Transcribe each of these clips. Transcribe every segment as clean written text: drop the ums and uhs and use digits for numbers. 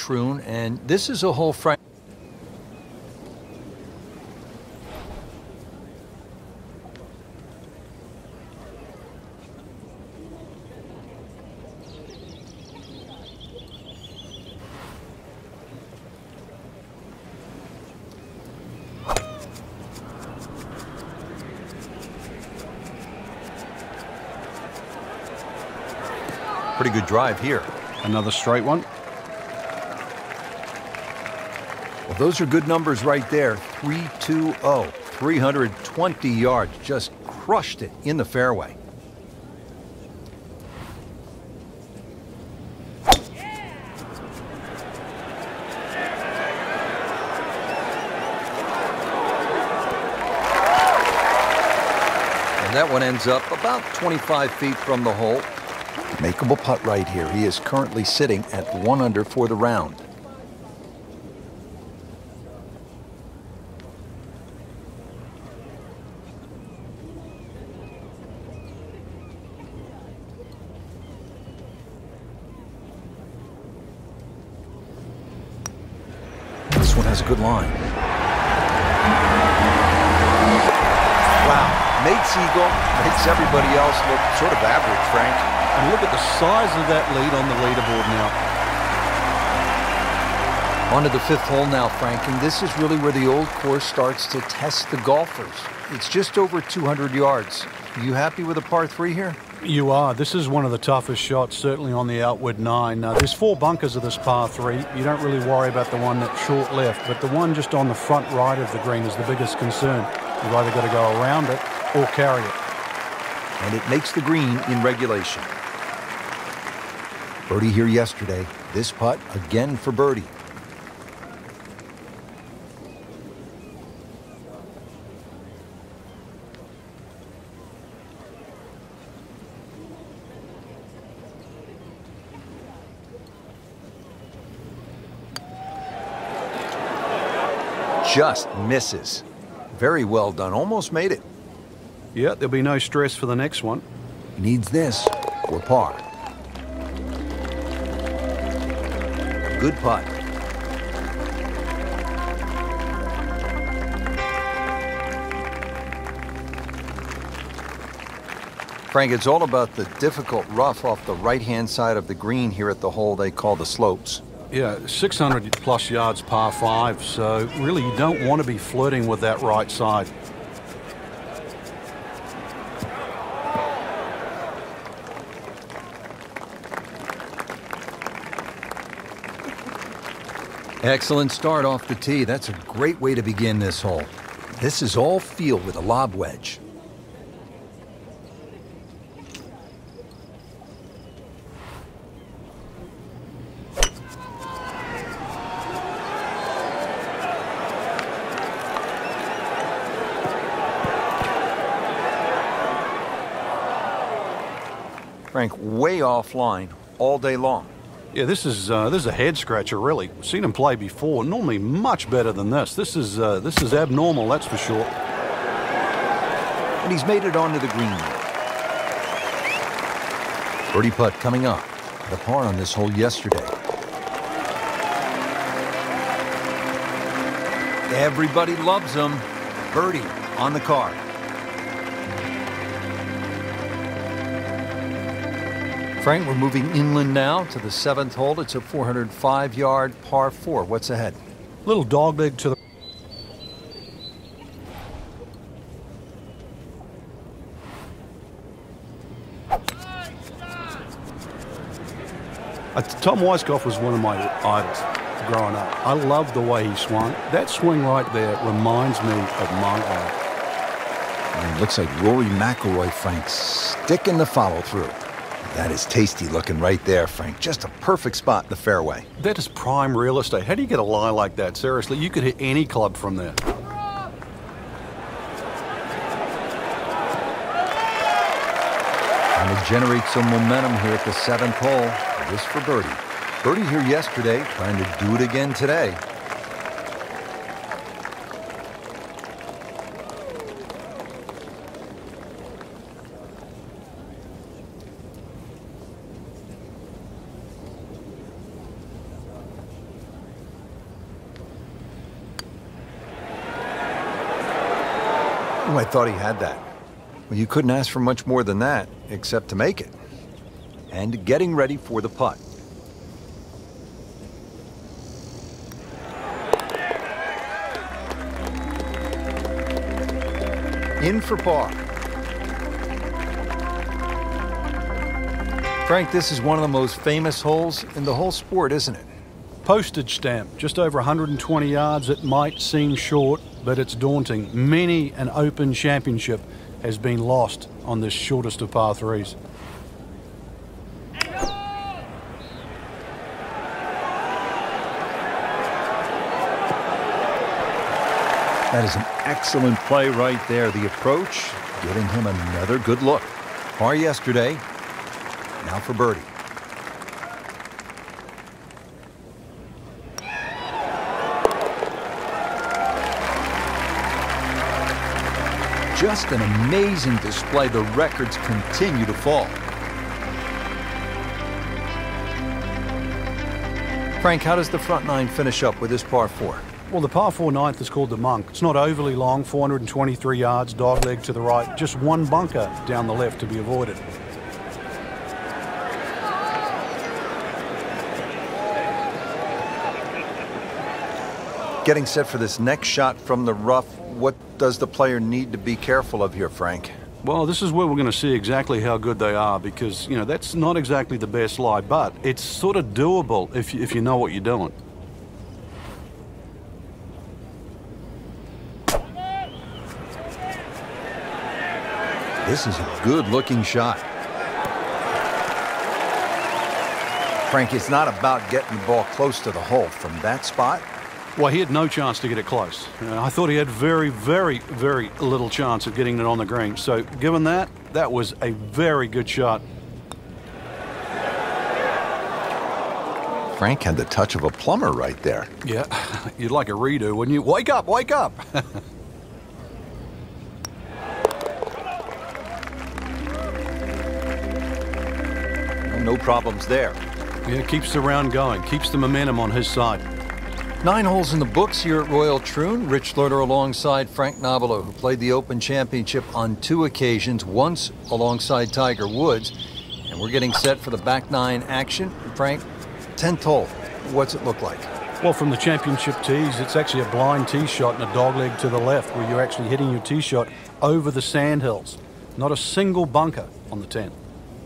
Shroon, and this is a hole Frank. Pretty good drive here. Another straight one. Well, those are good numbers right there. 320, 320 yards. Just crushed it in the fairway. And that one ends up about 25 feet from the hole. Makeable putt right here. He is currently sitting at 1 under for the round. This one has a good line. Wow. Nate Siegel makes everybody else look sort of average, Frank. And look at the size of that lead on the leaderboard now. On to the 5th hole now, Frank, and this is really where the old course starts to test the golfers. It's just over 200 yards. You happy with a par 3 here? You are. This is one of the toughest shots, certainly on the outward 9. There's 4 bunkers of this par 3. You don't really worry about the one that's short left, but the one just on the front right of the green is the biggest concern. You've either got to go around it or carry it. And it makes the green in regulation. Birdie here yesterday. This putt again for birdie. Just misses. Very well done. Almost made it. Yeah, there'll be no stress for the next one. Needs this for par. Good putt. Frank, it's all about the difficult rough off the right-hand side of the green here at the hole they call the slopes. Yeah, 600 plus yards par 5, so really you don't want to be flirting with that right side. Excellent start off the tee. That's a great way to begin this hole. This is all feel with a lob wedge. Frank, way offline all day long. Yeah, this is a head scratcher, really. Seen him play before. Normally much better than this. This is abnormal, that's for sure. And he's made it onto the green. Birdie putt coming up. The par on this hole yesterday. Everybody loves him. Birdie on the card. Frank, we're moving inland now to the 7th hole. It's a 405-yard par 4. What's ahead? Little dog leg to the... Tom Weiskopf was one of my idols growing up. I loved the way he swung. That swing right there reminds me of my idol. And it looks like Rory McIlroy, Frank, sticking the follow-through. That is tasty looking right there, Frank. Just a perfect spot in the fairway. That is prime real estate. How do you get a lie like that? Seriously, you could hit any club from there. Trying to generate some momentum here at the 7th hole. This for birdie. Birdie here yesterday, trying to do it again today. Oh, I thought he had that. Well, you couldn't ask for much more than that, except to make it. And getting ready for the putt. In for par. Frank, this is one of the most famous holes in the whole sport, isn't it? Postage stamp, just over 120 yards. It might seem short, but it's daunting. Many an Open Championship has been lost on this shortest of par threes. That is an excellent play right there. The approach, giving him another good look. Par yesterday, now for birdie. Just an amazing display. The records continue to fall. Frank, how does the front nine finish up with this par 4? Well, the par 4 ninth is called the Monk. It's not overly long, 423 yards, dogleg to the right. Just one bunker down the left to be avoided. Getting set for this next shot from the rough. What does the player need to be careful of here, Frank? Well, this is where we're going to see exactly how good they are because, you know, that's not exactly the best lie, but it's sort of doable if you know what you're doing. This is a good-looking shot. Frank, it's not about getting the ball close to the hole. From that spot, well, he had no chance to get it close. I thought he had very, very, very little chance of getting it on the green. So given that, that was a very good shot. Frank had the touch of a plumber right there. Yeah, you'd like a redo, wouldn't you? Wake up, wake up! No problems there. Yeah, keeps the round going, keeps the momentum on his side. 9 holes in the books here at Royal Troon. Rich Lerner alongside Frank Nobilo, who played the Open Championship on 2 occasions, once alongside Tiger Woods. And we're getting set for the back 9 action. Frank, 10th hole, what's it look like? Well, from the championship tees, it's actually a blind tee shot and a dogleg to the left, where you're actually hitting your tee shot over the sandhills. Not a single bunker on the 10th.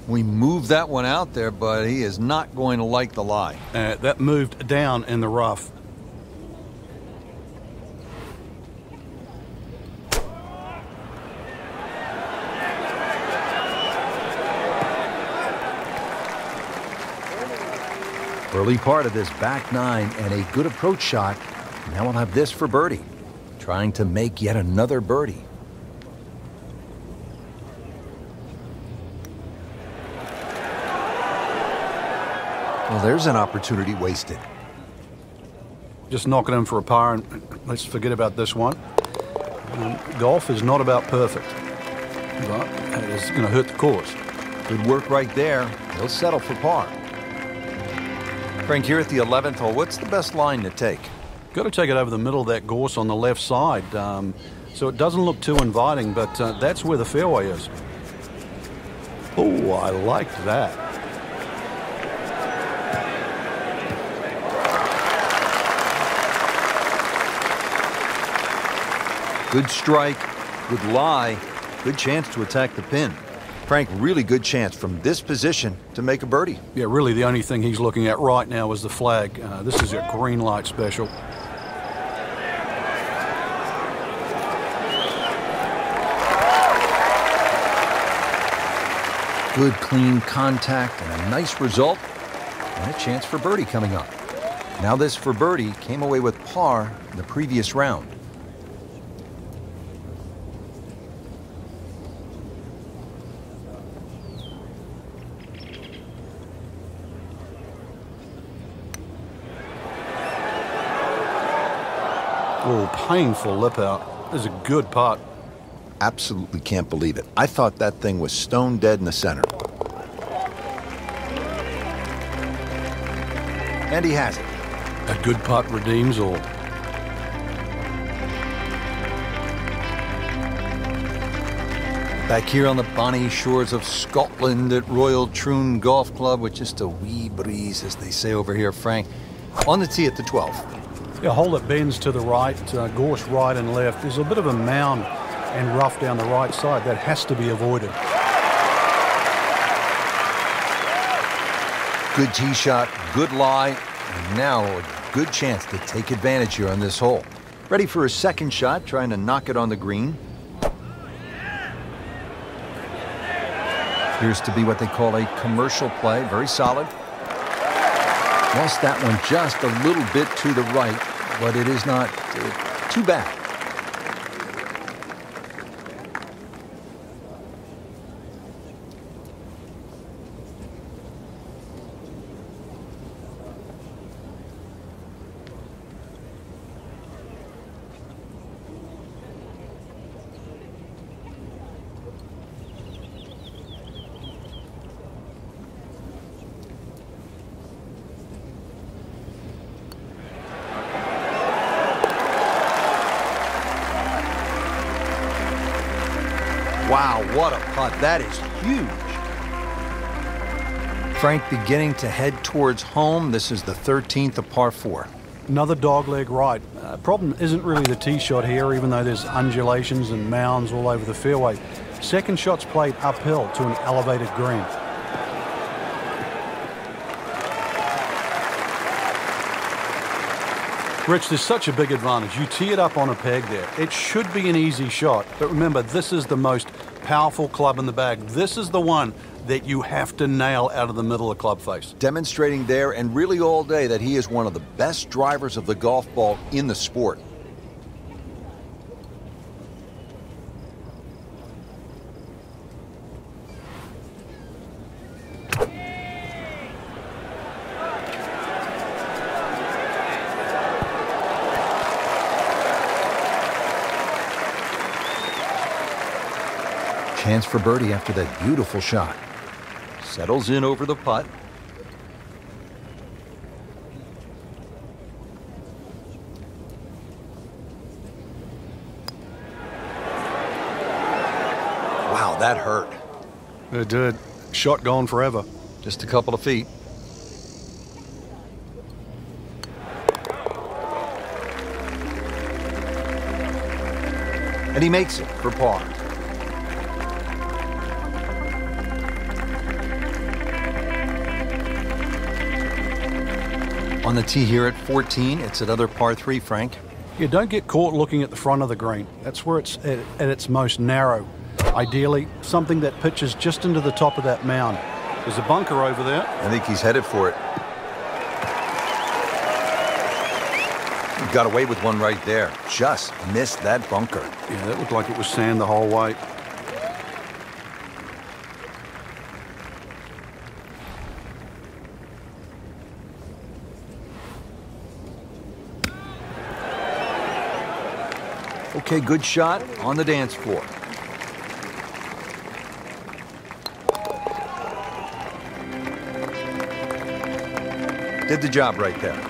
We moved that one out there, but he is not going to like the lie. That moved down in the rough. Early part of this back 9 and a good approach shot. Now we'll have this for birdie. Trying to make yet another birdie. Well, there's an opportunity wasted. Just knocking him for a par, and let's forget about this one. Golf is not about perfect, but it is going to hurt the course. Good work right there. He'll settle for par. Frank, here at the 11th hole, what's the best line to take? Got to take it over the middle of that gorse on the left side, so it doesn't look too inviting, but that's where the fairway is. Oh, I liked that. Good strike, good lie, good chance to attack the pin. Frank, really good chance from this position to make a birdie. Yeah, really the only thing he's looking at right now is the flag. This is a green light special. Good clean contact and a nice result and a chance for birdie coming up. Now this for birdie came away with par in the previous round. Oh, painful lip out. This is a good putt. Absolutely can't believe it. I thought that thing was stone dead in the center. And he has it. A good putt redeems all. Back here on the bonny shores of Scotland at Royal Troon Golf Club with just a wee breeze, as they say over here, Frank. On the tee at the 12th. A hole that bends to the right, gorse right and left. There's a bit of a mound and rough down the right side. That has to be avoided. Good tee shot, good lie, and now a good chance to take advantage here on this hole. Ready for his second shot, trying to knock it on the green. Appears to be what they call a commercial play. Very solid. Lost that one just a little bit to the right, but it is not too bad. Wow, what a putt. That is huge. Frank beginning to head towards home. This is the 13th of par 4. Another dogleg right. Problem isn't really the tee shot here, even though there's undulations and mounds all over the fairway. Second shot's played uphill to an elevated green. Rich, there's such a big advantage. You tee it up on a peg there. It should be an easy shot. But remember, this is the most powerful club in the bag. This is the one that you have to nail out of the middle of club face. Demonstrating there and really all day that he is one of the best drivers of the golf ball in the sport. Chance for birdie after that beautiful shot. Settles in over the putt. Wow, that hurt. It did. Shot gone forever. Just a couple of feet. And he makes it for par. On the tee here at 14, it's another par 3, Frank. You don't get caught looking at the front of the green. That's where it's at its most narrow. Ideally, something that pitches just into the top of that mound. There's a bunker over there. I think he's headed for it. He got away with one right there. Just missed that bunker. Yeah, that looked like it was sand the whole way. Okay, good shot on the dance floor. Did the job right there.